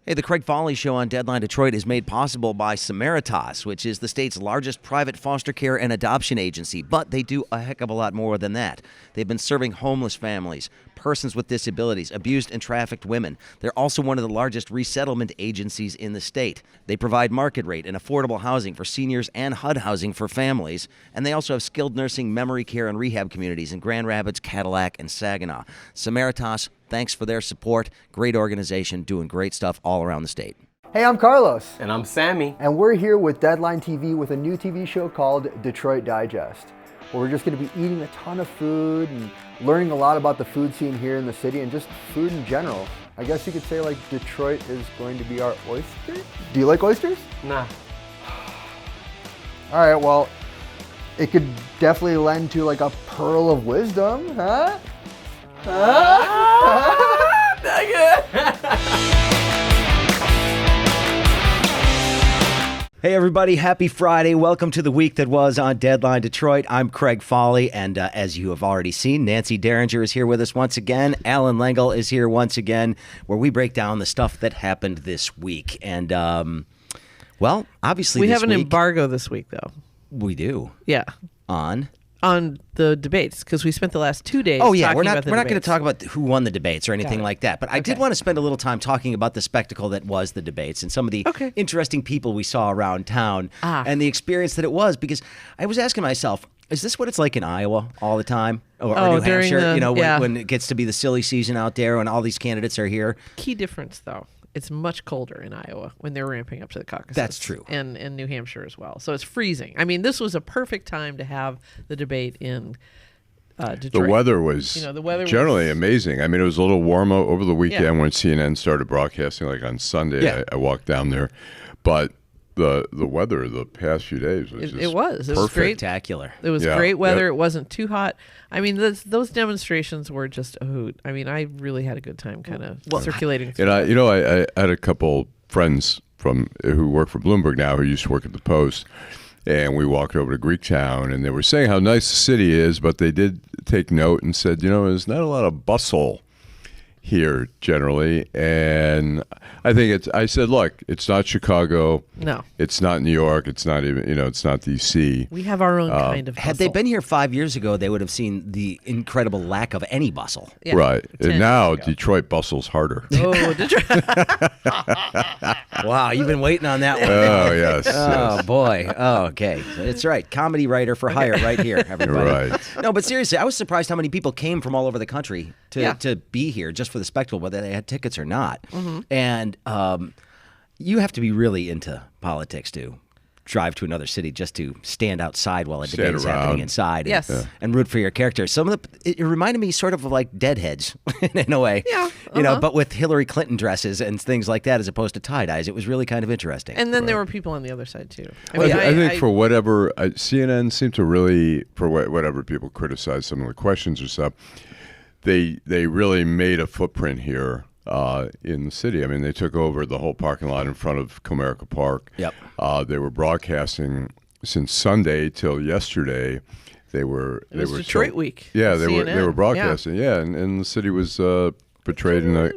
Hey, the Craig Fahle Show on Deadline Detroit is made possible by Samaritas, which is the state's largest private foster care and adoption agency. But they do a heck of a lot more than that. They've been serving homeless families, persons with disabilities, abused and trafficked women. They're also one of the largest resettlement agencies in the state. They provide market rate and affordable housing for seniors and HUD housing for families. And they also have skilled nursing, memory care, and rehab communities in Grand Rapids, Cadillac, and Saginaw. Samaritas, thanks for their support. Great organization, doing great stuff all around the state. Hey, I'm Carlos. And I'm Sammy. And we're here with Deadline TV with a new TV show called Detroit Digest, where we're just going to be eating a ton of food and learning a lot about the food scene here in the city and just food in general. I guess you could say like Detroit is going to be our oyster. Do you like oysters? Nah. All right, well, it could definitely lend to like a pearl of wisdom, huh? Hey everybody, happy Friday. Welcome to the week that was on Deadline Detroit. I'm Craig Fahle, and as you have already seen, Nancy Derringer is here with us once again. Alan Lengel is here once again, where we break down the stuff that happened this week. And, well, obviously we this have an week, embargo this week, though. We do. Yeah. On the debates, because we spent the last 2 days we're talking not about the going to debates. talk about who won the debates or anything like that. But I did want to spend a little time talking about the spectacle that was the debates and some of the interesting people we saw around town and the experience that it was. Because I was asking myself, is this what it's like in Iowa all the time? Or New Hampshire, when it gets to be the silly season out there and all these candidates are here? Key difference, though. It's much colder in Iowa when they're ramping up to the caucuses. That's true. And New Hampshire as well. So it's freezing. I mean, this was a perfect time to have the debate in Detroit. The weather was generally amazing. I mean, it was a little warm over the weekend when CNN started broadcasting, like on Sunday. Yeah. I walked down there. But the weather the past few days was it was perfect. great. Spectacular. It was great weather. It wasn't too hot. I mean, those demonstrations were just a hoot. I mean, I really had a good time kind of circulating through. And I had a couple friends who work for Bloomberg now who used to work at the Post, and we walked over to Greektown, and they were saying how nice the city is, but they did take note and said, there's not a lot of bustle here generally. And I think I said, look, it's not Chicago. No. It's not New York. It's not even, it's not D.C. We have our own kind of bustle. Had they been here 5 years ago, they would have seen the incredible lack of any bustle. Yeah, right. And now Detroit bustles harder. Oh, Detroit. Wow, you've been waiting on that one. Oh, yes. Oh, boy. Oh, okay. It's right. Comedy writer for hire right here, everybody. Right. No, but seriously, I was surprised how many people came from all over the country to be here just for the spectacle, whether they had tickets or not. Mm-hmm. And you have to be really into politics to drive to another city just to stand outside while a debate is happening inside and root for your character. It reminded me sort of like Deadheads in a way, but with Hillary Clinton dresses and things like that as opposed to tie-dyes. It was really kind of interesting. And then there were people on the other side too. I think for whatever, CNN seemed to really, for whatever people criticize some of the questions or stuff, they really made a footprint here in the city. I mean, they took over the whole parking lot in front of Comerica Park. Yep. They were broadcasting since Sunday till yesterday. It was Detroit Week. Yeah, they CNN. were broadcasting. Yeah, and the city was portrayed in a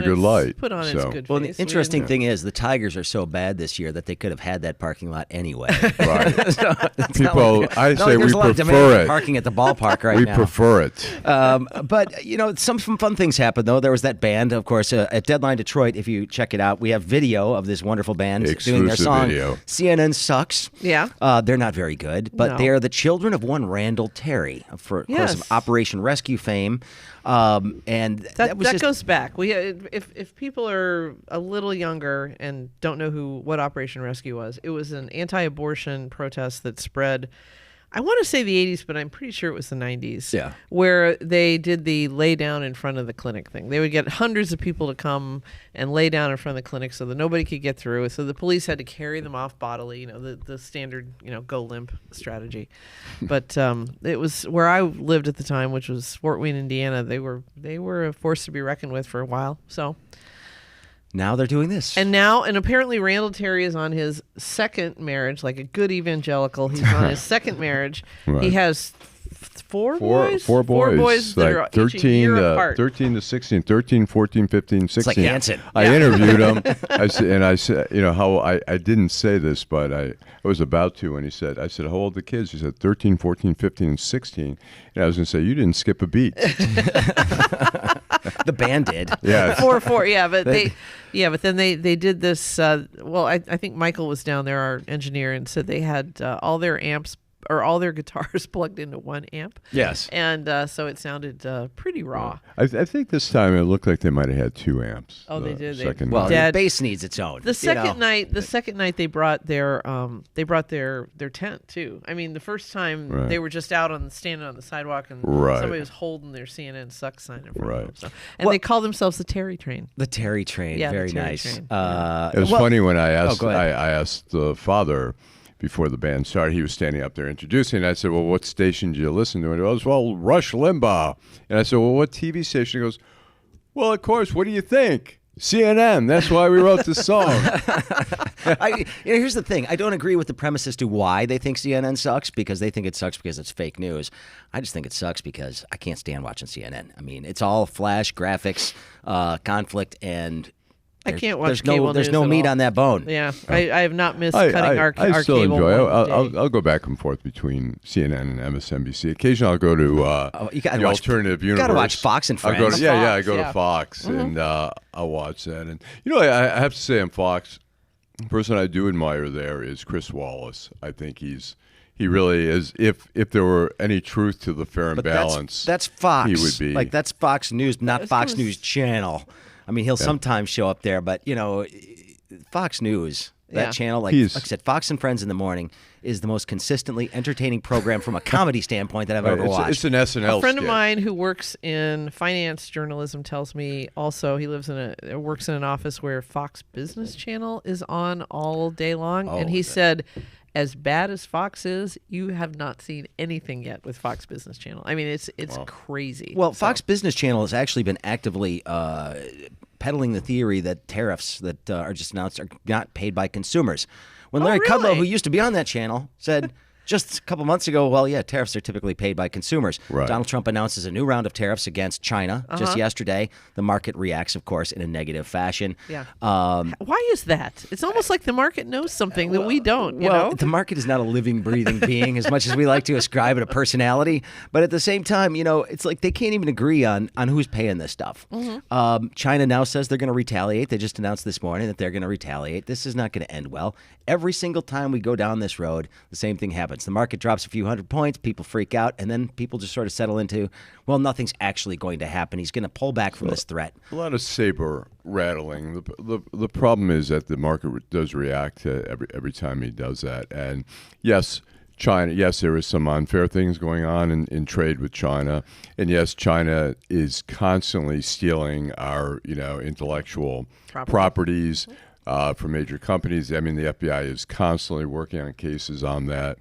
good light. Put on its good face. Well, the interesting thing is the Tigers are so bad this year that they could have had that parking lot anyway. Right. People, I say we prefer it. Parking at the ballpark right now. We prefer it. But, some fun things happened, though. There was that band, of course, at Deadline Detroit. If you check it out, we have video of this wonderful band doing their song. Video. CNN Sucks. Yeah. They're not very good, but they are the children of one Randall Terry, of course, of Operation Rescue fame. And that goes back. If people are a little younger and don't know what Operation Rescue was, it was an anti-abortion protest that spread. I want to say the 80s, but I'm pretty sure it was the 90s. Yeah. Where they did the lay down in front of the clinic thing. They would get hundreds of people to come and lay down in front of the clinic so that nobody could get through. So the police had to carry them off bodily, the standard, go limp strategy. But it was where I lived at the time, which was Fort Wayne, Indiana. They were a force to be reckoned with for a while. So now they're doing this. And apparently Randall Terry is on his second marriage, like a good evangelical. He's on his second marriage. Right. He has four boys. Four boys, that like are each a year apart. 13 to 16, 13, 14, 15, 16. It's like Hanson. I interviewed him. I said, how I didn't say this, but I was about to. And I said, how old are the kids? He said 13, 14, 15, and 16. And I was going to say, you didn't skip a beat. The band did. Yeah. Four. Yeah, but but then they did this. I think Michael was down there, our engineer, and said they had all their amps or all their guitars plugged into one amp. Yes. And so it sounded pretty raw. I think this time it looked like they might have had 2 amps. Oh, they did. Second Well, night. the bass needs its own. The second night they brought their tent too. I mean, the first time they were just out standing on the sidewalk and somebody was holding their CNN sucks sign in front of them. So. And they call themselves the Terry Train. The Terry Train. Yeah, very the Terry nice. Train. It was funny when I asked. go ahead. I asked the father before the band started. He was standing up there introducing. And I said, "Well, what station do you listen to?" And he goes, "Well, Rush Limbaugh." And I said, "Well, what TV station?" He goes, "Well, of course. What do you think? CNN. That's why we wrote the song." Here's the thing. I don't agree with the premise as to why they think CNN sucks, because they think it sucks because it's fake news. I just think it sucks because I can't stand watching CNN. I mean, it's all flash, graphics, conflict, and I can't watch cable There's news no at meat all. on that bone. Yeah, I have not missed cutting our I still cable. enjoy it. one day. I'll go back and forth between CNN and MSNBC. Occasionally, I'll go to You gotta the watch, alternative universe. You got to watch Fox and Friends. I'll go to, I go yeah. to Fox and I'll watch that. And I have to say, on Fox, the person I do admire there is Chris Wallace. I think he really is. If there were any truth to the Fair and But Balance, that's Fox. He would be like that's Fox News, not Fox News Channel. I mean, he'll sometimes show up there, but Fox News, that channel, like I said, Fox and Friends in the morning is the most consistently entertaining program from a comedy standpoint that I've ever watched. It's an SNL. A friend of skit. mine who works in finance journalism tells me also he works in an office where Fox Business Channel is on all day long, and he said, as bad as Fox is, you have not seen anything yet with Fox Business Channel. I mean, it's crazy. Well, Fox Business Channel has actually been actively peddling the theory that tariffs that are just announced are not paid by consumers. When Larry Kudlow, who used to be on that channel, said just a couple months ago, well, yeah, tariffs are typically paid by consumers. Right. Donald Trump announces a new round of tariffs against China just yesterday. The market reacts, of course, in a negative fashion. Yeah. Why is that? It's almost like the market knows something that we don't. You know? The market is not a living, breathing being as much as we like to ascribe it a personality. But at the same time, it's like they can't even agree on who's paying this stuff. China now says they're going to retaliate. They just announced this morning that they're going to retaliate. This is not going to end well. Every single time we go down this road, the same thing happens. The market drops a few hundred points, people freak out, and then people just sort of settle into, well, nothing's actually going to happen. He's going to pull back from this threat. A lot of saber rattling. The problem is that the market does react to every time he does that. And yes, China. Yes, there is some unfair things going on in trade with China, and yes, China is constantly stealing our intellectual properties. For major companies. I mean, the FBI is constantly working on cases on that.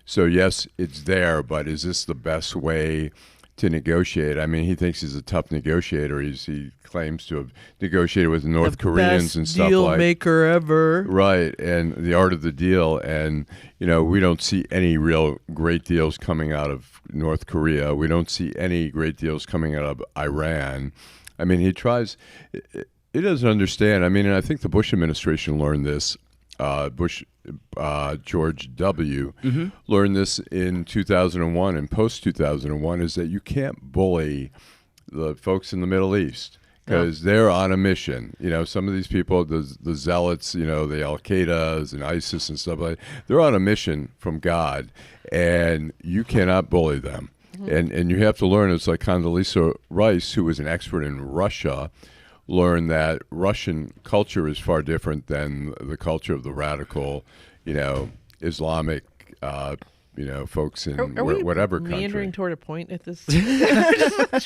So, yes, it's there, but is this the best way to negotiate? I mean, he thinks he's a tough negotiator. He claims to have negotiated with the North Koreans and stuff deal like that. maker ever. Right, and the art of the deal. And, we don't see any real great deals coming out of North Korea. We don't see any great deals coming out of Iran. I mean, he tries... He doesn't understand. I mean, and I think the Bush administration learned this. George W. learned this in 2001 and post-2001 is that you can't bully the folks in the Middle East because they're on a mission. Some of these people, the zealots, the Al-Qaedas and ISIS and stuff like that, they're on a mission from God, and you cannot bully them. And you have to learn. It's like Condoleezza Rice, who was an expert in Russia, learned that Russian culture is far different than the culture of the radical, Islamic, folks in whatever country. Meandering toward a point at this.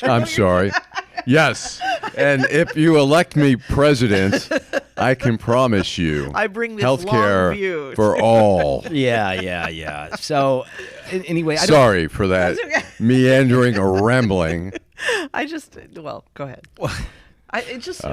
I'm sorry. Yes, and if you elect me president, I can promise you, I bring this healthcare long view for all. Yeah. So, anyway, Sorry for that meandering or rambling. go ahead.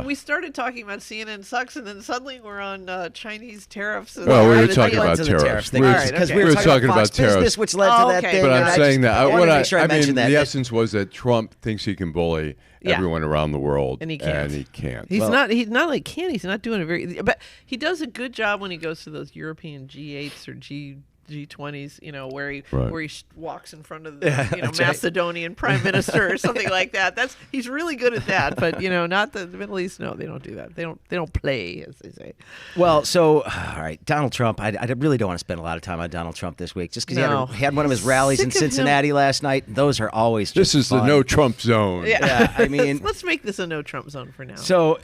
We started talking about CNN sucks, and then suddenly we're on Chinese tariffs. And Well, we were I talking went about to the tariffs. thing, We were- because okay. we were talking about Fox Business, tariffs. which led to Oh, that okay. thing. But and I'm I saying just- that I wanted to make sure I mean, mentioned that. the essence was that Trump thinks he can bully Yeah. everyone around the world, And he can't. he can't. He's not like can. He's not doing a very. But he does a good job when he goes to those European G8s or G20s, where he walks in front of the Macedonian prime minister or something like that. He's really good at that. But not the Middle East. No, they don't do that. They don't play, as they say. Well, so all right, Donald Trump. I really don't want to spend a lot of time on Donald Trump this week, just because No. he had one of his rallies Sick in of him. Cincinnati last night. Those are always This just is the fun. no Trump zone. Yeah, I mean, let's make this a no Trump zone for now. so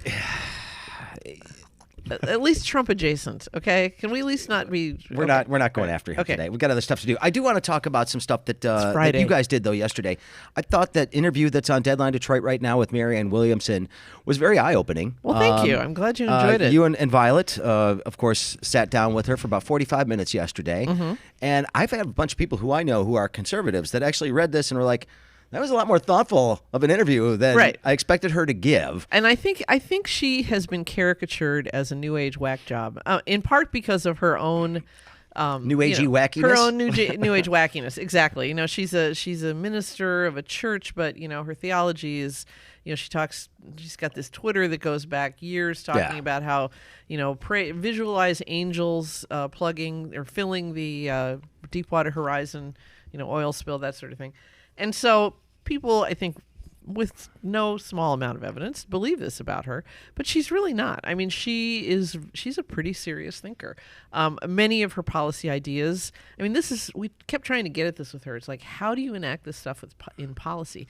At least Trump adjacent, okay? Can we at least not be? we're not going after him Okay. today. We've got other stuff to do. I do want to talk about some stuff that Friday. you guys did though yesterday. I thought that interview that's on Deadline Detroit right now with Marianne Williamson was very eye-opening. Well, thank you. I'm glad you enjoyed it. You and Violet, of course, sat down with her for about 45 minutes yesterday. Mm-hmm. And I've had a bunch of people who I know who are conservatives that actually read this and were like, that was a lot more thoughtful of an interview than Right. I expected her to give. And I think she has been caricatured as a new age whack job, in part because of her own New agey wackiness? Her own new age wackiness. Exactly. she's a minister of a church, but her theology is, she's got this Twitter that goes back years talking about how, visualize angels plugging or filling the Deepwater Horizon, oil spill, that sort of thing. And so people, I think, with no small amount of evidence, believe this about her, but she's really not. I mean, she's a pretty serious thinker. Many of her policy ideas, we kept trying to get at this with her. It's like, how do you enact this stuff in policy?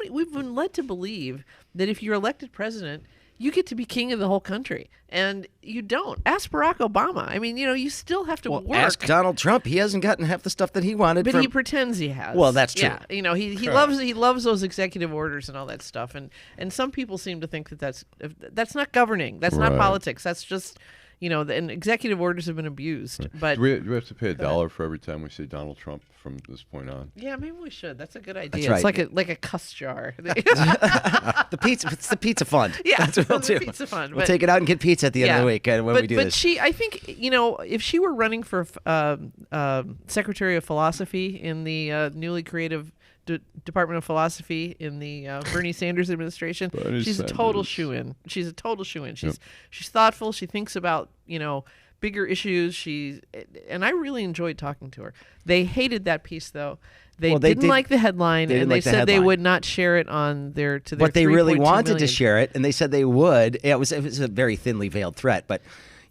We've been led to believe that if you're elected president, you get to be king of the whole country, and you don't. Ask Barack Obama. I mean, you still have to work. Ask Donald Trump. He hasn't gotten half the stuff that he wanted. But he pretends he has. Well, that's true. Yeah, he loves those executive orders and all that stuff, and some people seem to think that that's not governing. That's not Right. politics. That's just and executive orders have been abused. But Do we have to pay $1 for every time we see Donald Trump from this point on? yeah, maybe we should. That's a good idea. That's right. It's like a cuss jar. The pizza. It's the pizza fund. Yeah, that's what we'll the do. pizza fund. We'll But- take it out and get pizza at the end of the week when we do this. But I think, if she were running for Secretary of Philosophy in the newly creative Department of Philosophy in the Bernie Sanders administration, she's a total shoo-in. She's a total shoo-in. She's thoughtful. She thinks about, bigger issues. And I really enjoyed talking to her. They hated that piece, though. They didn't like the headline, and they said they would not share it on their But they really 3.2 wanted to million. share it, and they said they would. It was a very thinly veiled threat, but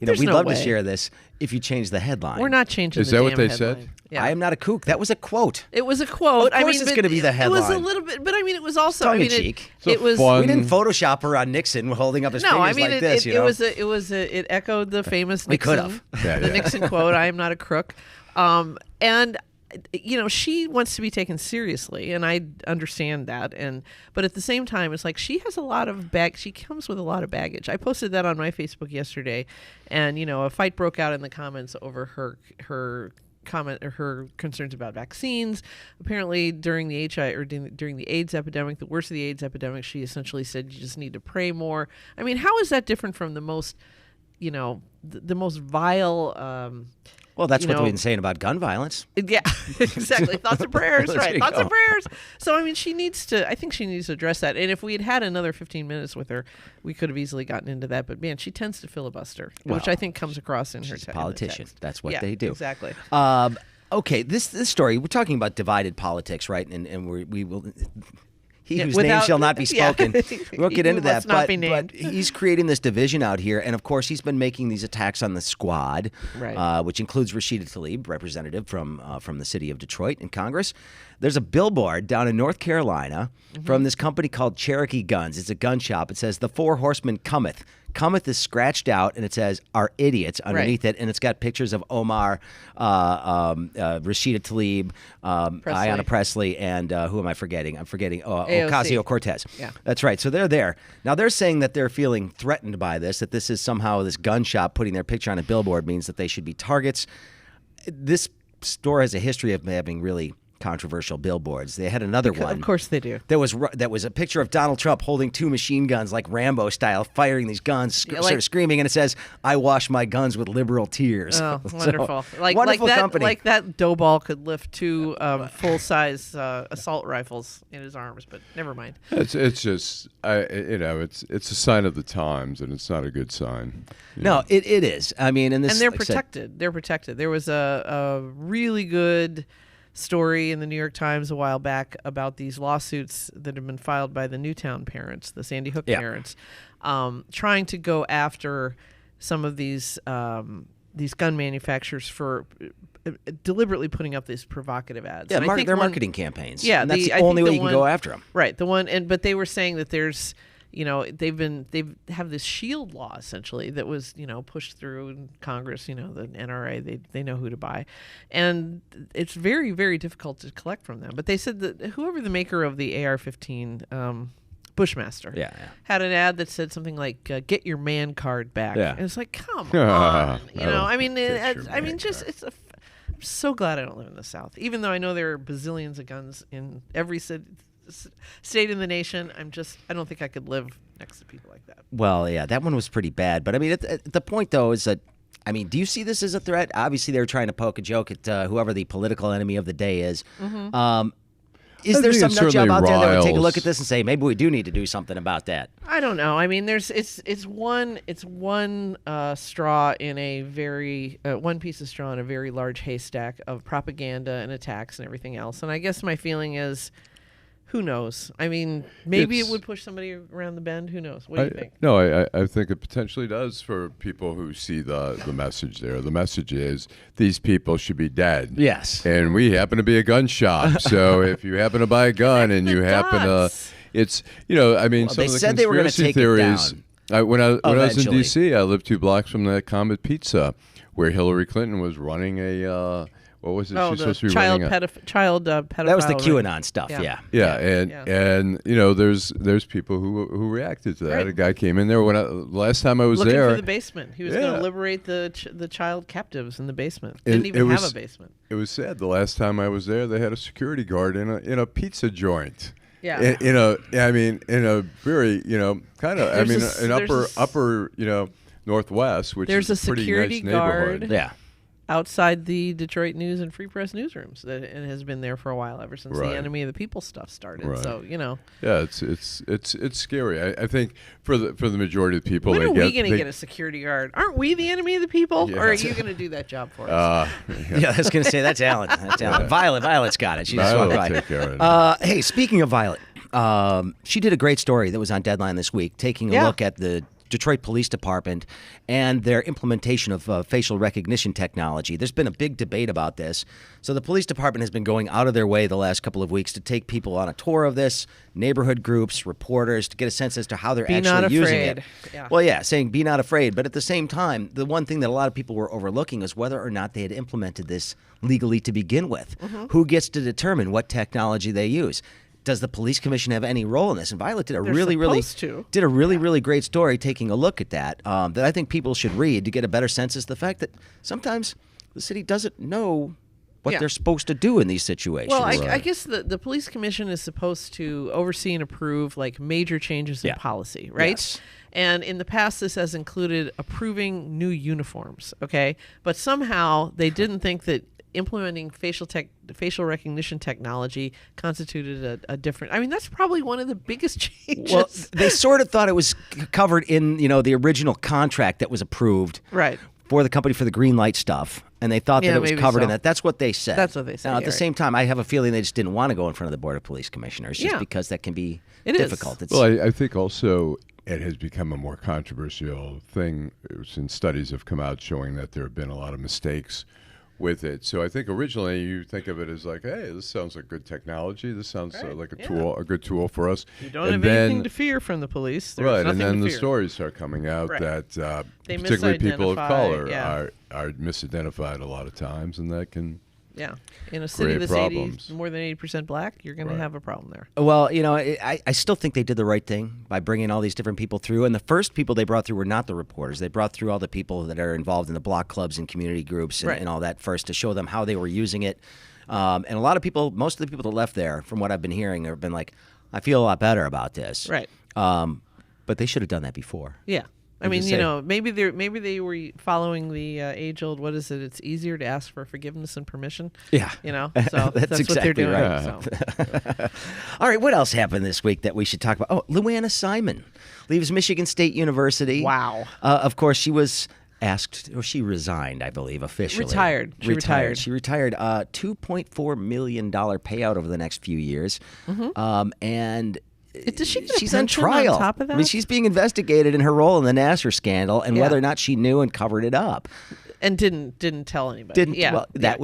There's we'd no love way. to share this if you change the headline. We're not changing Is the that what damn they headline. said? Yeah. I am not a kook. That was a quote. It was a quote. Of course it's but gonna be the It was a headline. little bit, but it was also Tongue in cheek. It's a It was fun- We didn't Photoshop her on Nixon holding up his no. fingers like this. It echoed the famous We could Nixon, have. Yeah, the yeah. Nixon quote. I am not a crook, and she wants to be taken seriously, and I understand that. But at the same time, it's like she has a lot of She comes with a lot of baggage. I posted that on my Facebook yesterday, and a fight broke out in the comments over her comment or her concerns about vaccines. Apparently, during the during the AIDS epidemic, the worst of the AIDS epidemic, she essentially said you just need to pray more. I mean, how is that different from the most, the most vile? Well, that's what we've been saying about gun violence. Yeah, exactly. Thoughts and prayers, There right? you Thoughts go. and prayers. So, I think she needs to address that. And if we had another 15 minutes with her, we could have easily gotten into that. But man, she tends to filibuster, which I think comes across in her She's a in the politician. text. That's what Yeah, they do. Exactly. Okay, this story, we're talking about divided politics, right? And we will... He Yeah, whose name without- shall not be yeah. spoken. We won't get He into that. must not be named. But he's creating this division out here. And, of course, he's been making these attacks on the squad, Right. which includes Rashida Tlaib, representative from the city of Detroit in Congress. There's a billboard down in North Carolina from this company called Cherokee Guns. It's a gun shop. It says, "The Four Horsemen cometh." Cometh is scratched out, and it says, "Are idiots" underneath it, and it's got pictures of Omar, Rashida Tlaib, Ayanna Presley, and who am I forgetting? I'm forgetting Ocasio-Cortez. Yeah. That's right. So they're there. Now they're saying that they're feeling threatened by this, that this is somehow this gun shop putting their picture on a billboard means that they should be targets. This store has a history of having really controversial billboards. They had another one. Of course they do. That was a picture of Donald Trump holding 2 machine guns, like Rambo style, firing these guns, sort of screaming, and it says, "I wash my guns with liberal tears." Oh, So, wonderful! wonderful that, company. Like that dough ball could lift 2 full-size assault rifles in his arms, but never mind. It's just it's a sign of the times, and it's not a good sign. No, it is. I mean, and They're like I said, protected. They're protected. There was a really good story in the New York Times a while back about these lawsuits that have been filed by the Newtown parents, the Sandy Hook parents, trying to go after some of these gun manufacturers for deliberately putting up these provocative ads. yeah, And I think their one- marketing campaigns. Yeah, and that's the I think only way the you can one- go after them. Right, but they were saying that there's, they have this shield law essentially that was, pushed through in Congress, the NRA, they know who to buy. And it's very, very difficult to collect from them. But they said that whoever the maker of the AR-15 Bushmaster had an ad that said something like "Get your man card back," and it's like, come on, I'm so glad I don't live in the South, even though I know there are bazillions of guns in every state in the nation. I don't think I could live next to people like that. Well, yeah, that one was pretty bad. But I mean, the point though is that, I mean, do you see this as a threat? Obviously, they're trying to poke a joke at whoever the political enemy of the day is. Mm-hmm. Is I there think some it nut job certainly out there that would take a look riles- at this and say, maybe we do need to do something about that? I don't know. I mean, it's one straw in a very one piece of straw in a very large haystack of propaganda and attacks and everything else. And I guess my feeling is, who knows? I mean, maybe it would push somebody around the bend. Who knows? What do you think? No, I think it potentially does for people who see the message there. The message is these people should be dead. Yes. And we happen to be a gun shop. So if you happen to buy a gun and you happen to, dots. it's, I mean, Well, some they of the said they were gonna conspiracy take it theories. down. When I was in Eventually. D.C., I lived 2 blocks from that Comet Pizza where Hillary Clinton was running a, what was it? Oh, She's the supposed to be child running a, pedophile. That was the ring. QAnon stuff, yeah. Yeah, and there's people who reacted to that. Right. A guy came in there last time I was Looking there. for the basement. He was going Yeah. to liberate the child captives in the basement. It- Didn't it even have was- a basement. It was sad. The last time I was there, they had a security guard in a pizza joint. Yeah. In a very kind of There's upper northwest, which There's is a a pretty security nice neighborhood. guard. Yeah. outside the Detroit News and Free Press newsrooms that it has been there for a while, ever since Right. the Enemy of the People stuff started. Right. So Yeah, it's scary. I think for the majority of the people, when they are we going to they- get a security guard? Aren't we the enemy of the people, Yeah. or are you going to do that job for us? Yeah, I was going to say that's Alan. That's Alan. Violet's got it. She's Violet will right. take care of it. Hey, speaking of Violet, she did a great story that was on Deadline this week, taking a look at the Detroit Police Department and their implementation of facial recognition technology. There's been a big debate about this. So the police department has been going out of their way the last couple of weeks to take people on a tour of this, neighborhood groups, reporters, to get a sense as to how they're Be actually not using afraid. it. Yeah. Well, yeah, saying be not afraid. But at the same time, the one thing that a lot of people were overlooking is whether or not they had implemented this legally to begin with. Mm-hmm. Who gets to determine what technology they use? Does the police commission have any role in this? And Violet did a They're really great story taking a look at that that I think people should read to get a better sense as to the fact that sometimes the city doesn't know what Yeah. they're supposed to do in these situations. Well, I guess the police commission is supposed to oversee and approve like major changes in Yeah. policy, right? Yes. And in the past, this has included approving new uniforms, okay? But somehow they didn't think that implementing facial recognition technology constituted a different. I mean, that's probably one of the biggest changes. Well, they sort of thought it was covered in the original contract that was approved. Right. For the company for the green light stuff, and they thought Yeah, that it was maybe covered in so. that. That's what they said. That's what they said, Now, at yeah, the right. same time, I have a feeling they just didn't want to go in front of the Board of Police Commissioners, just Yeah. because that can be It is. difficult. It's, Well, I think also it has become a more controversial thing since studies have come out showing that there have been a lot of mistakes with it. So I think originally you think of it as like, hey, this sounds like good technology. This sounds Right, like a yeah. tool, a good tool for us. You don't have anything to fear from the police. There's right, nothing and then to the fear. stories start coming out Right. that They particularly people of misidentify, color yeah. are misidentified a lot of times, and that can. Yeah. In a city Create that's problems. more than 80% black, you're going Right. to have a problem there. well, I still think they did the right thing by bringing all these different people through. And the first people they brought through were not the reporters. They brought through all the people that are involved in the block clubs and community groups and, Right. and all that first to show them how they were using it. And a lot of people, most of the people that left there, from what I've been hearing, have been like, I feel a lot better about this. Right. But they should have done that before. Yeah. I mean, maybe they were following the age-old, what is it? It's easier to ask for forgiveness and permission. Yeah. So that's exactly what they're doing. right. So. All right, what else happened this week that we should talk about? Oh, Luanna Simon leaves Michigan State University. Wow. Of course, she was asked, or she resigned, I believe, officially. Retired. She retired. She retired. $2.4 million payout over the next few years. And Does she get a she's on pension trial. on top of that? I mean, she's being investigated in her role in the Nassar scandal and whether or not she knew and covered it up. And didn't tell anybody. Well, that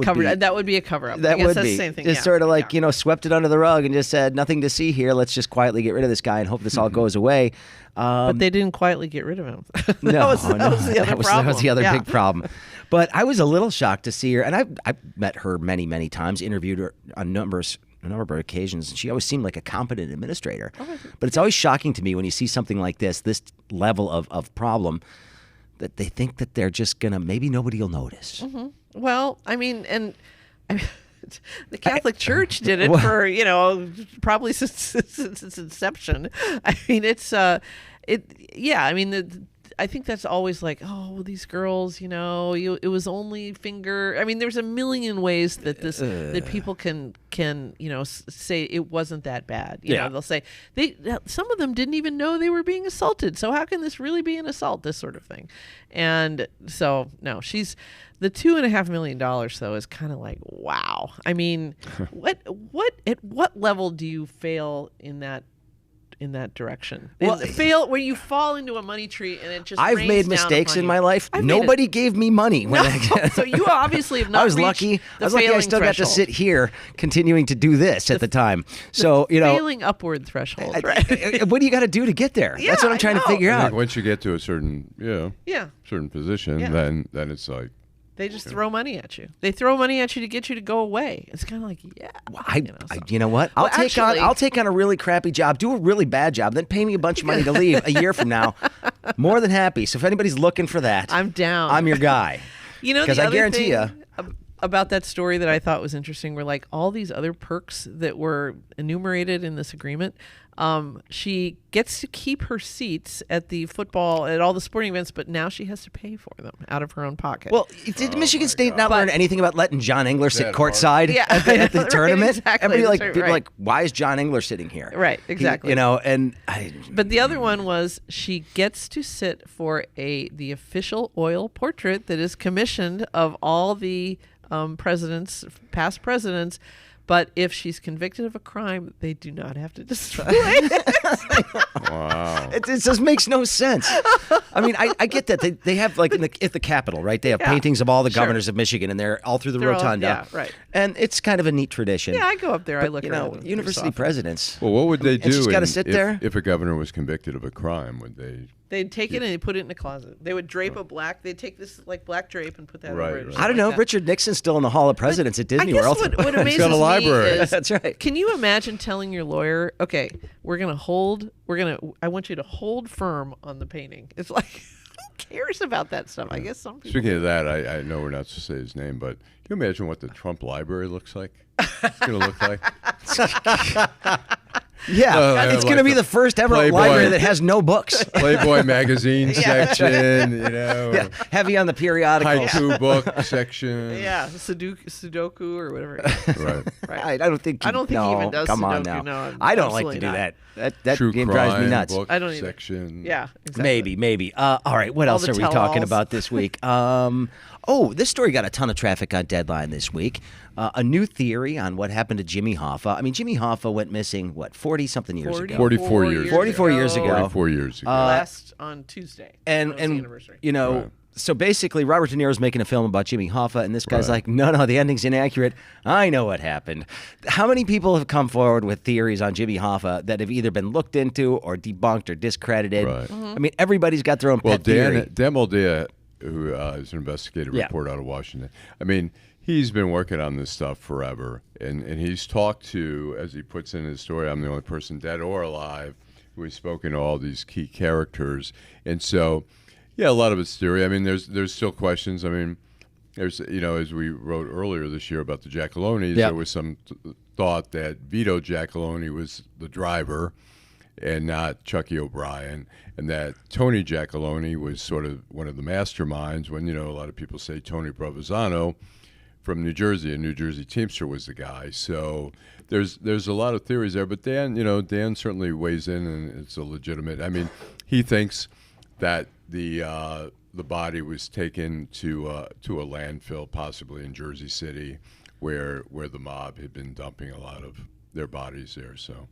would be a cover up. That I guess would that's be the same thing. Just sort of like swept it under the rug and just said nothing to see here. Let's just quietly get rid of this guy and hope this all goes away. But they didn't quietly get rid of him. that No, was the other problem. That was the other Yeah. big problem. But I was a little shocked to see her, and I've met her many times, interviewed her on a number of occasions, and she always seemed like a competent administrator. But it's always shocking to me when you see something like this level of problem, that they think that they're just gonna, maybe nobody will notice. Well, I mean, the Catholic Church did it for probably since its inception. I mean, I think that's always like, oh, these girls, it was only finger. I mean, there's a million ways that that people can say it wasn't that bad. They'll say some of them didn't even know they were being assaulted. So how can this really be an assault? This sort of thing. And so no, she's the $2.5 million though is kind of like, wow. I mean, at what level do you fail in that direction? Fail where you fall into a money tree and it just I've rains made down mistakes upon in you. my life. Nobody gave me money. So you obviously have not I was reached lucky. the I was lucky I failing still got to threshold. sit here continuing to do this at the time. So, failing upward threshold. Right? what do you got to do to get there? Yeah, That's what I'm trying to figure I out. think once you get to a certain certain position, Yeah. then it's like, They just throw money at you. They throw money at you to get you to go away. It's kind of like, You know what? I'll take on a really crappy job, do a really bad job, then pay me a bunch of money to leave a year from now. More than happy. So if anybody's looking for that, I'm down. I'm your guy. Because the I other guarantee thing you. about that story that I thought was interesting were like all these other perks that were enumerated in this agreement. She gets to keep her seats at all the sporting events, but now she has to pay for them out of her own pocket. Well, did Michigan State not learn anything about letting John Engler sit courtside at the Right, tournament? exactly. Everybody That's right. why is John Engler sitting here? Right, exactly. But the other one was she gets to sit for the official oil portrait that is commissioned of all the past presidents. But if she's convicted of a crime, they do not have to display it. wow. It just makes no sense. I mean, I get that. They have, like, at the Capitol, right? They have paintings of all the governors of Michigan, and they're all through the rotunda. Right. And it's kind of a neat tradition. Yeah, I go up there. I look You around. know, university presidents. Well, what would they do? And she's got to sit there? If a governor was convicted of a crime, would they? They'd take it and they'd put it in a closet. They would drape they'd take this like black drape and put that over it. or I don't know. something like Richard Nixon's still in the Hall of Presidents at Disney I guess World. what amazes got a library. me is, That's right. Can you imagine telling your lawyer, okay, I want you to hold firm on the painting. It's like, who cares about that stuff? I guess some people. Speaking of that, I know we're not supposed to say his name, but can you imagine what the Trump library looks like? It's going to look like. Yeah, it's going to be the first ever Playboy. library that has no books. Playboy magazine section, Yeah, heavy on the periodicals. haiku book section. Yeah, Sudoku or whatever. Right. I don't think. I don't think he even does Come on Sudoku, now. no, I don't like to absolutely do not. that. True Game drives me crime nuts. book I don't either. section. Yeah, exactly. Maybe. All right, what All else the are we talking tell-alls. about this week? This story got a ton of traffic on Deadline this week. A new theory on what happened to Jimmy Hoffa. I mean, Jimmy Hoffa went missing, 40-something years ago? 44 years. 44 years ago. 44 years ago. Last on Tuesday. And That was the anniversary. Right. So basically, Robert De Niro's making a film about Jimmy Hoffa, and this guy's like, no, the ending's inaccurate. I know what happened. How many people have come forward with theories on Jimmy Hoffa that have either been looked into or debunked or discredited? Right. Mm-hmm. I mean, everybody's got their own pet theory. Dan Moldea, who is an investigative reporter out of Washington, I mean, he's been working on this stuff forever, and he's talked to, as he puts in his story, I'm the only person dead or alive who has spoken to all these key characters. And so, yeah, a lot of it's theory. I mean, there's still questions. I mean, There's, as we wrote earlier this year about the Giacalones, Yep. there was some thought that Vito Giacalone was the driver and not Chucky O'Brien, and that Tony Giacalone was sort of one of the masterminds when, a lot of people say Tony Provenzano from New Jersey, a New Jersey Teamster, was the guy. So there's a lot of theories there, but Dan certainly weighs in, and it's a legitimate. I mean, he thinks that the body was taken to a landfill, possibly in Jersey City, where the mob had been dumping a lot of their bodies there. So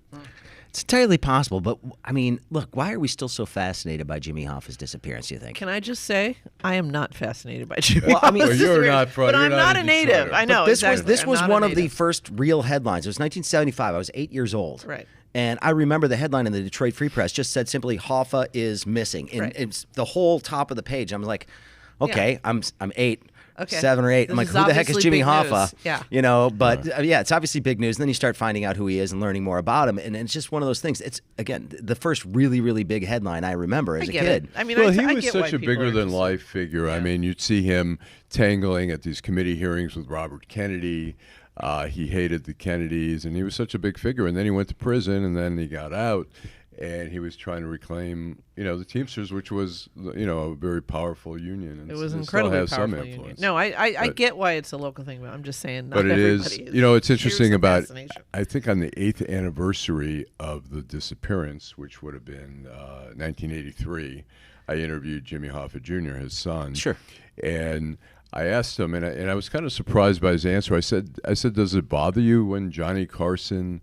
It's entirely possible, but I mean, look, why are we still so fascinated by Jimmy Hoffa's disappearance, do you think? Can I just say, I am not fascinated by Jimmy. Well, I mean, Well, you're not from, but you're I'm not a native. Detroiter. I know. This exactly. was I'm was not one a of the native. first real headlines. It was 1975. I was 8 years old. Right. And I remember the headline in the Detroit Free Press just said simply, Hoffa is missing. And Right. it's the whole top of the page. I'm like, okay, I'm 8. Okay. 7 or 8. I'm This like, is who the heck is obviously Jimmy big Hoffa? news. Yeah. But yeah, it's obviously big news. And then you start finding out who he is and learning more about him. And it's just one of those things. It's, again, the first really, really big headline I remember as a get kid. it. I mean, Well, I he I was get why such a people are bigger than interested. life figure. I mean, you'd see him tangling at these committee hearings with Robert Kennedy. He hated the Kennedys, and he was such a big figure. And then he went to prison, and then he got out, and he was trying to reclaim, the Teamsters, which was, a very powerful union. And It was still incredibly has some powerful union. influence. No, I But- get why it's a local thing, but I'm just saying not But it everybody is, is. it's interesting Here's the about, fascination. I think on the 8th anniversary of the disappearance, which would have been 1983, I interviewed Jimmy Hoffa Jr., his son. Sure. And I asked him, and I was kind of surprised by his answer. I said, does it bother you when Johnny Carson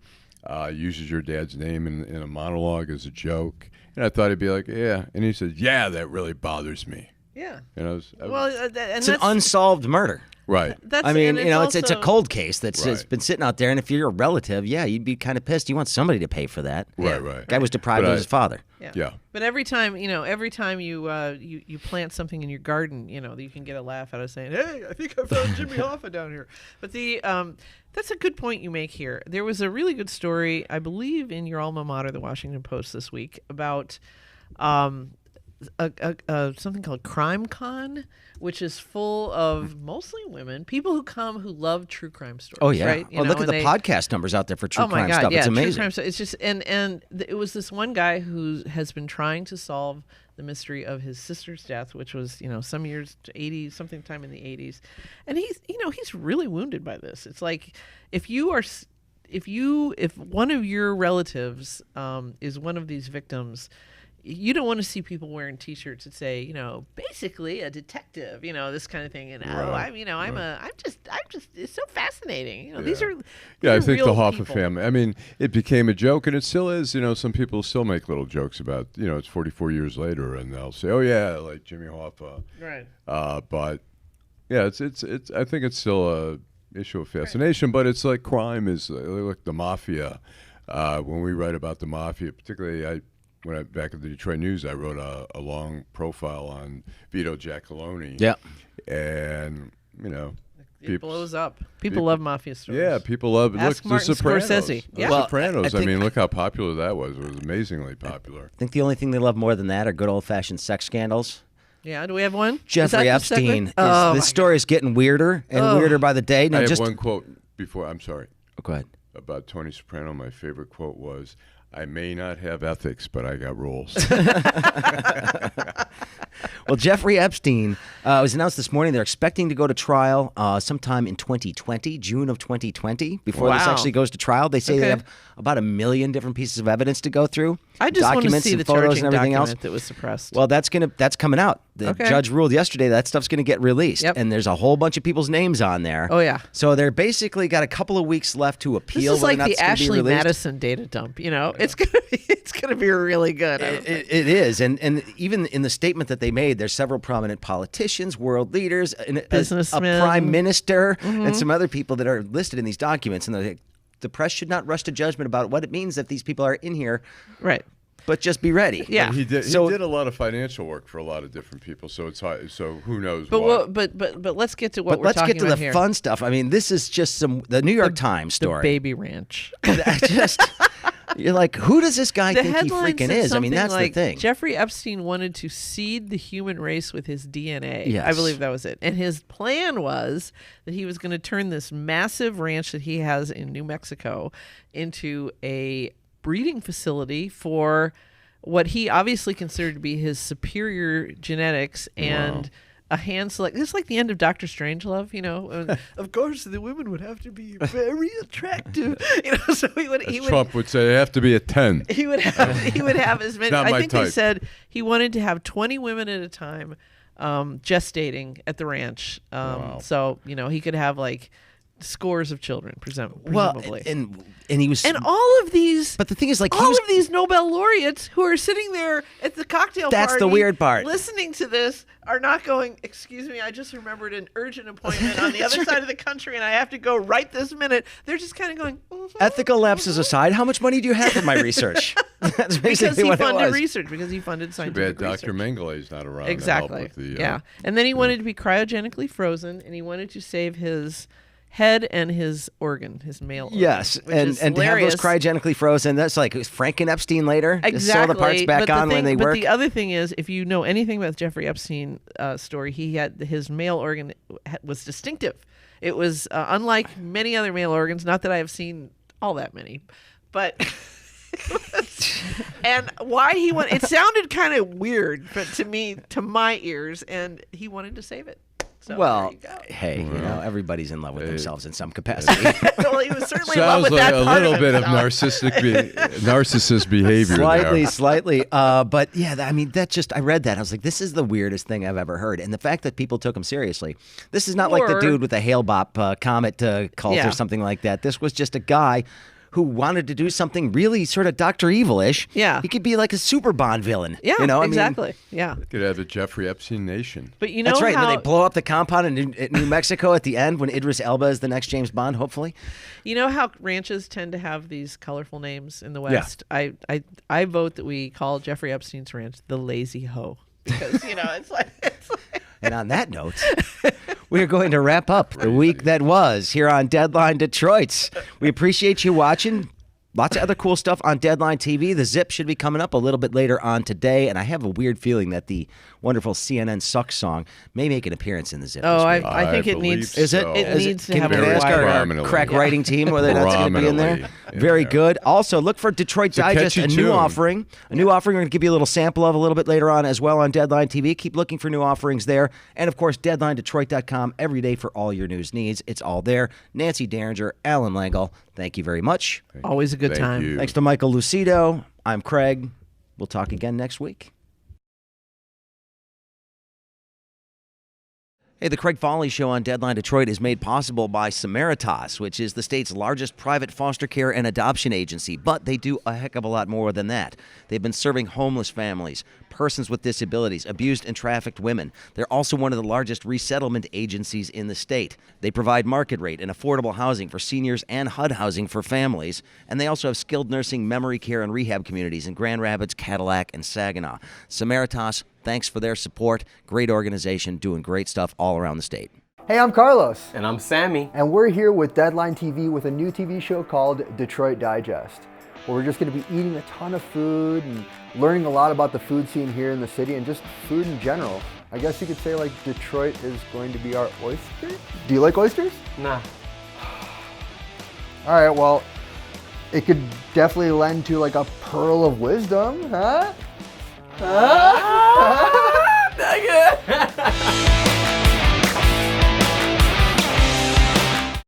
uses your dad's name in a monologue as a joke? And I thought he'd be like, yeah. And he said, yeah, that really bothers me. Yeah. And I Well, was and It's an that's unsolved murder. right. that's. I mean, and it's a also- cold case that's Right. been sitting out there. And if you're a relative, yeah, you'd be kind of pissed. You want somebody to pay for that. Right. Guy was deprived But of his father. Yeah. But every time you plant something in your garden, you can get a laugh out of saying, "Hey, I think I found Jimmy Hoffa down here." But that's a good point you make here. There was a really good story, I believe, in your alma mater, the Washington Post, this week about something called Crime Con, which is full of mostly women, people who come who love true crime stories. Oh, yeah. Right? Look at the podcast numbers out there for true Oh my crime God! stuff. Yeah, It's true amazing. crime stuff. It's just it was this one guy who has been trying to solve the mystery of his sister's death, which was some years 80 something time in the 80s, and he's really wounded by this. It's like if one of your relatives is one of these victims, you don't want to see people wearing T-shirts that say, basically a detective, this kind of thing. And I'm just, it's so fascinating. These are Yeah, I think the real Hoffa people. family. I mean, it became a joke, and it still is. Some people still make little jokes about. It's 44 years later, and they'll say, "Oh yeah, like Jimmy Hoffa." Right. But yeah, it's. I think it's still a issue of fascination, but it's like crime is like the mafia. When we write about the mafia, particularly back at the Detroit News, I wrote a long profile on Vito Giacalone. Yeah. And It blows up. People love mafia stories. yeah, people love. Ask Look, Martin The Sopranos. Scorsese. Yeah. The Well, Sopranos. I I think- mean, look how popular that was. It was amazingly popular. I think the only thing they love more than that are good old-fashioned sex scandals. Yeah. Do we have one? Is Jeffrey that the Epstein. segue? Oh, This story is getting weirder and weirder by the day. I Now, have just one quote before. I'm sorry. go ahead. About Tony Soprano, my favorite quote was, "I may not have ethics, but I got rules." Well, Jeffrey Epstein was announced this morning. They're expecting to go to trial sometime in 2020, June of 2020, before this Wow. actually goes to trial. They say they Okay. have about 1 million different pieces of evidence to go through. I just want to documents see and the photos charging and everything document else. that was suppressed. Well, that's coming out. The Okay. judge ruled yesterday that stuff's going to get released, Yep. and there's a whole bunch of people's names on there. Oh, yeah. So they're basically got a couple of weeks left to this appeal. is whether or like not the it's gonna be Ashley released. Madison data dump. It's gonna be really good. I don't think. It is, and even in the statement that they made, there's several prominent politicians, world leaders, a Businessmen. prime minister, and some other people that are listed in these documents. And the press should not rush to judgment about what it means if these people are in here, Right. but just be ready. Yeah. He did. So- he did a lot of financial work for a lot of different people. So it's hard. So who knows? But what? but let's get to what But we're let's talking get to about the here. fun stuff. I mean, this is just the New York Times The story. baby ranch. Just You're like, who does this guy The think he headline freaking said is? I mean, something that's like, the thing. Jeffrey Epstein wanted to seed the human race with his DNA. Yes. I believe that was it. And his plan was that he was going to turn this massive ranch that he has in New Mexico into a breeding facility for what he obviously considered to be his superior genetics and a hand select. It's like the end of Dr. Strangelove, you know. Of course, the women would have to be very attractive, you know. So he would. Trump would say, "They have to be a 10." He would have as many. Not I my think they type. said he wanted to have 20 women at a time gestating at the ranch. So you know he could have like scores of children, presumably. And he was, And all of these, but the thing is, like, all of these Nobel laureates who are sitting there at the cocktail party, That's the weird part. listening to this, are not going, excuse me, I just remembered an urgent appointment on the other side of the country and I have to go right this minute. They're just kind of going, ethical lapses aside, how much money do you have for my research? That's because basically he what it funded was. research, because he funded Too scientific bad research. Dr. Mengele's not around. Exactly. To help with the, yeah. And then he wanted to be cryogenically frozen, and he wanted to save his head and his organ, his male organ. Yes, which and is to have those hilarious. cryogenically frozen, that's like Frank and Epstein later. Just Exactly. sew the parts back but on when they but work. the other thing is, if you know anything about the Jeffrey Epstein story, he had his male organ was distinctive. It was unlike many other male organs. Not that I have seen all that many, but. And why he it sounded kind of weird, but to me, to my ears, and he wanted to save it. So Well, there you go. hey, you know, everybody's in love with themselves in some capacity. Well, he was certainly in love Sounds with like that a part little bit of himself. narcissist behavior there. Slightly. But yeah, I mean, I read that. I was like, this is the weirdest thing I've ever heard. And the fact that people took him seriously. This is not like the Or- dude with the Hale-Bopp comet cult Yeah. or something like that. This was just a guy who wanted to do something really sort of Dr. Evil-ish. Yeah. He could be like a super Bond villain. Yeah, you know? I mean, exactly. Yeah. Could have a Jeffrey Epstein nation. But you know that's right. how When they blow up the compound in New Mexico at the end when Idris Elba is the next James Bond, hopefully. you know how ranches tend to have these colorful names in the West. I vote that we call Jeffrey Epstein's ranch the Lazy Hoe, because you know it's like And on that note, we're going to wrap up the week that was here on Deadline Detroit. We appreciate you watching. Lots of other cool stuff on Deadline TV. The Zip should be coming up a little bit later on today, and I have a weird feeling that the wonderful CNN Sucks song may make an appearance in the Zip. oh, this week. I think it believe needs. Is it? so. It needs to Can have we a very ask wider- our prominently. crack writing team whether that's going to be in there? Prominently in Very there. good. Also, look for Detroit a Digest, catchy a new tune. offering. A new offering we're going to give you a little sample of a little bit later on as well on Deadline TV. Keep looking for new offerings there. And, of course, DeadlineDetroit.com every day for all your news needs. It's all there. Nancy Derringer, Alan Langle, thank you very much. Always a good Thank time. you. Thanks to Michael Lucido. I'm Craig. We'll talk again next week. Hey, the Craig Fahle Show on Deadline Detroit is made possible by Samaritas, which is the state's largest private foster care and adoption agency. But they do a heck of a lot more than that. They've been serving homeless families, persons with disabilities, abused and trafficked women. They're also one of the largest resettlement agencies in the state. They provide market rate and affordable housing for seniors and HUD housing for families. And they also have skilled nursing, memory care, and rehab communities in Grand Rapids, Cadillac, and Saginaw. Samaritas, thanks for their support. Great organization, doing great stuff all around the state. Hey, I'm Carlos, And I'm Sammy. and we're here with Deadline TV with a new TV show called Detroit Digest, where we're just going to be eating a ton of food and learning a lot about the food scene here in the city and just food in general. I guess you could say like Detroit is going to be our oyster. Do you like oysters? Nah. All right, well, it could definitely lend to like a pearl of wisdom, huh? Dang it!